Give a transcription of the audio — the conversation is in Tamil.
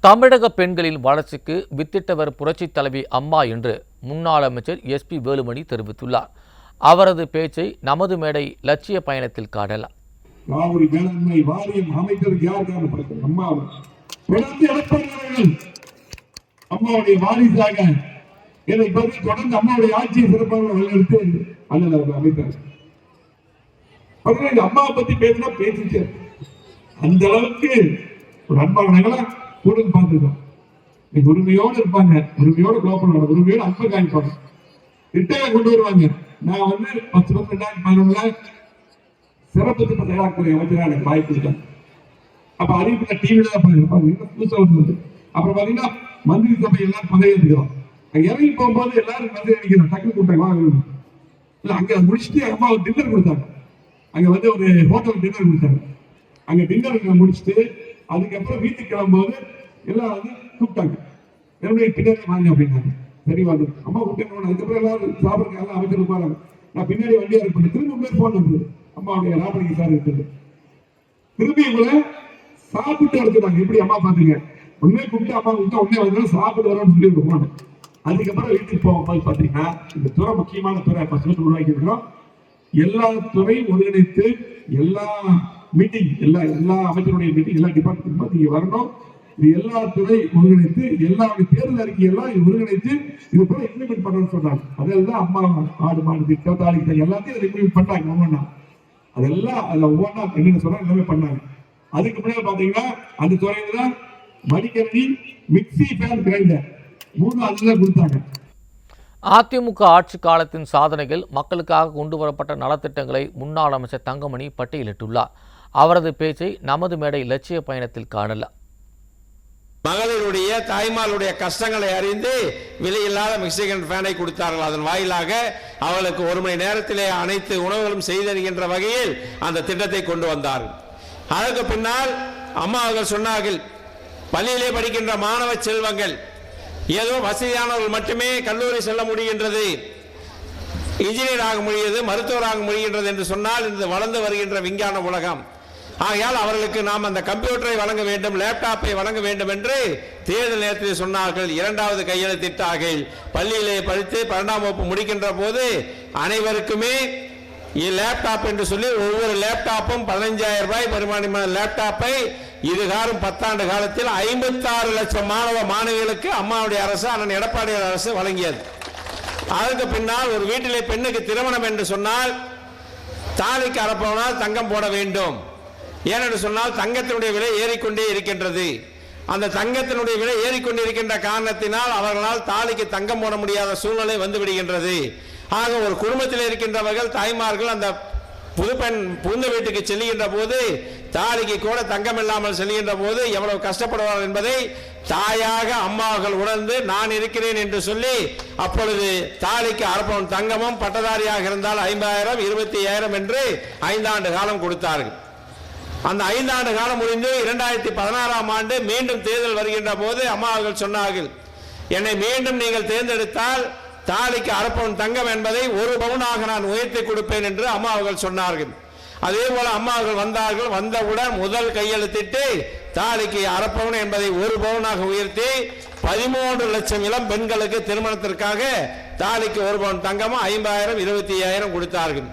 தமிழக பெண்களின் வளர்ச்சிக்கு வித்திட்டவர் புரட்சித் தலைவி அம்மா என்று முன்னாள் அமைச்சர் SP வேலுமணி தெரிவித்துள்ளார். அவரது பேச்சை நமது மேடை லட்சிய பயணத்தில் காணலாம். காவிரி மேலாண்மை வாரியம் அமைத்ததுக்கு யார் காரணப்படுத்த அம்மா தொடர்ந்து எடப்பாடியார்கள் அம்மாவுடைய வாரிசாக இதை பற்றி தொடர்ந்து அம்மாவுடைய ஆட்சியை சிறப்பாக வழிநடத்தி அண்ணன் அவர்கள் அமைத்தார். அம்மாவை பத்தி பேசினா பேசிச்சு அந்த அளவுக்கு ஒரு அன்பானவங்களா கூட பார்த்துருக்கோம். உரிமையோடு இருப்பாங்க, உரிமையோடு குழப்பம், உரிமையோடு அன்பை காமிப்பாங்க, திட்டங்களை கொண்டு வருவாங்க. நான் 2011 சிறப்பு திட்ட செயலாக்குறை அமைச்சராக எனக்கு வாய்ப்பு இருக்காங்க. அப்ப அறிவிப்பு டிவியில தான் புதுசா வந்தது. அப்புறம் பாத்தீங்கன்னா மந்திரி சபை எல்லாரும் பதவி எடுத்துக்கிறோம். அங்க இறங்கி போகும்போது எல்லாரும் வந்து நினைக்கிறோம் டக்கு கூட்டம் இல்ல. அங்க முடிச்சுட்டு அம்மா ஒரு டின்னர் கொடுத்தாங்க. அங்க வந்து ஒரு ஹோட்டல் டின்னர் கொடுத்தாங்க. அங்க டின்னர் முடிச்சுட்டு அதுக்கப்புறம் வீட்டுக்கு கிளம்பும்போது எல்லாம் வந்து கூப்பிட்டாங்க. என்னுடைய பின்னாடி வாங்க அப்படின்னாங்க. சரி வாங்க அம்மா கூப்பிட்டு அதுக்கப்புறம் எல்லாரும் சாப்பிடுறதுக்கு எல்லாம் அமைச்சர் போறாங்க. நான் பின்னாடி வண்டியா இருப்பேன். திரும்ப போன் வந்தது அம்மாவுடைய ராமலிங்க சார் இருக்குது. திரும்பி உங்களை சாப்பிட்டு எடுத்துட்டாங்க. எப்படி அம்மா பாத்தீங்க உண்மையை கூப்பிட்டு அம்மா கூப்பிட்டு உடனே வந்து சாப்பிட்டு வரோம்னு சொல்லி போனாங்க. அதுக்கப்புறம் வீட்டுக்கு போகும்போது பாத்தீங்கன்னா இந்த துறை முக்கியமான துறை பசங்க உருவாக்கி இருக்கிறோம். எல்லா துறையும் ஒருங்கிணைத்து எல்லா மீட்டிங் எல்லா அமைச்சருடைய மீட்டிங் எல்லா டிபார்ட்மெண்ட் நீங்க வரணும். இது எல்லா துறை ஒருங்கிணைத்து எல்லா தேர்தல் அறிக்கை எல்லாம் ஒருங்கிணைத்து இது போல இம்ப்ளிமெண்ட் பண்ணணும்னு சொன்னாங்க. அதெல்லாம் அம்மா ஆடு மாடு திட்டம் தாலி எல்லாத்தையும் இம்ப்ளிமெண்ட் பண்ணாங்க. ஒவ்வொன்றா அதெல்லாம் அதுல ஒவ்வொன்றா என்னென்ன சொன்னாங்க எல்லாமே பண்ணாங்க. அதுக்கு முன்னாடி பாத்தீங்கன்னா அந்த துறையில தான் மடிக்கணினி மிக்சி ஃபேன் கிரைண்டர் 3 அதுதான் கொடுத்தாங்க. அதிமுக ஆட்சி காலத்தின் சாதனைகள் மக்களுக்காக கொண்டு வரப்பட்ட நலத்திட்டங்களை முன்னாள் அமைச்சர் தங்கமணி பட்டியலிட்டுள்ளார். அவரது பேச்சை நமது மேடை லட்சிய பயணத்தில் காணலாம். மகளிருடைய தாய்மார்களுடைய கஷ்டங்களை அறிந்து விலையில்லாத மிக்சிகன் ஃபேனை கொடுத்தார்கள். அதன் வாயிலாக அவர்களுக்கு 1 மணி நேரத்திலே அனைத்து உணவுகளும் செய்தருகின்ற வகையில் அந்த திட்டத்தை கொண்டு வந்தார்கள். அதற்கு பின்னால் அம்மா அவர்கள் சொன்னார்கள், பள்ளியிலே படிக்கின்ற மாணவ செல்வங்கள் ஏதோ வசதியானவர்கள் மட்டுமே கல்லூரி செல்ல முடிகின்றது, இன்ஜினியர் ஆக முடிகிறது, மருத்துவராக முடிகின்றது என்று சொன்னால் இந்த வளர்ந்து வருகின்ற விஞ்ஞான உலகம். ஆகையால் அவர்களுக்கு நாம் அந்த கம்ப்யூட்டரை வழங்க வேண்டும், லேப்டாப்பை வழங்க வேண்டும் என்று தேர்தல் நேரத்தில் சொன்னார்கள். 2வது கையெழுத்திட்டார்கள். பள்ளியிலே படித்து 12ஆம் வகுப்பு முடிக்கின்ற போது அனைவருக்குமே லேப்டாப் என்று சொல்லி ஒவ்வொரு லேப்டாப்பும் 15,000 ரூபாய் பெருமானமான லேப்டாப்பை இதுகாரும் 10 ஆண்டு காலத்தில் 56 லட்சம் மாணவ மாணவிகளுக்கு அம்மாவுடைய அரசு அண்ணன் எடப்பாடி அரசு வழங்கியது. அதற்கு பின்னால் ஒரு வீட்டிலே பெண்ணுக்கு திருமணம் என்று சொன்னால் தாலிக்கு அறப்பவனால் தங்கம் போட வேண்டும். ஏனென்று சொன்னால் தங்கத்தினுடைய விலை ஏறிக்கொண்டே இருக்கின்றது. அந்த தங்கத்தினுடைய விலை ஏறிக்கொண்டே இருக்கின்ற காரணத்தினால் அவர்களால் தாலிக்கு தங்கம் போட முடியாத சூழ்நிலை வந்து விடுகின்றது. ஆக ஒரு குடும்பத்தில் இருக்கின்றவர்கள் தாய்மார்கள் அந்த புதுப்பெண் புகுந்த வீட்டுக்கு செல்லுகின்ற போது தாலிக்கு கூட தங்கம் இல்லாமல் செல்கின்ற போது எவ்வளவு கஷ்டப்படுவார்கள் என்பதை தாயாக அம்மாவர்கள் உணர்ந்து நான் இருக்கிறேன் என்று சொல்லி அப்பொழுது தாலிக்கு அறப்பவன் தங்கமும் பட்டதாரியாக இருந்தால் 50,000 25,000 என்று 5 ஆண்டு காலம் கொடுத்தார்கள். அந்த 5 ஆண்டு காலம் முடிந்து 2016ஆம் ஆண்டு மீண்டும் தேர்தல் வருகின்ற போது அம்மாவர்கள் சொன்னார்கள், என்னை மீண்டும் நீங்கள் தேர்ந்தெடுத்தால் தாலிக்கு அறப்பவன் தங்கம் என்பதை 1 பவுனாக நான் உயர்த்தி கொடுப்பேன் என்று அம்மா அவர்கள் சொன்னார்கள். அதே போல அம்மா அவர்கள் வந்தார்கள். வந்தவுடன் முதல் கையெழுத்திட்டு தாலிக்கு அறப்பவன் என்பதை 1 பவுனாக உயர்த்தி 13 லட்சம் இளம் பெண்களுக்கு திருமணத்திற்காக தாலிக்கு 1 பவுன் தங்கமும் 50,000 25,000 கொடுத்தார்கள்.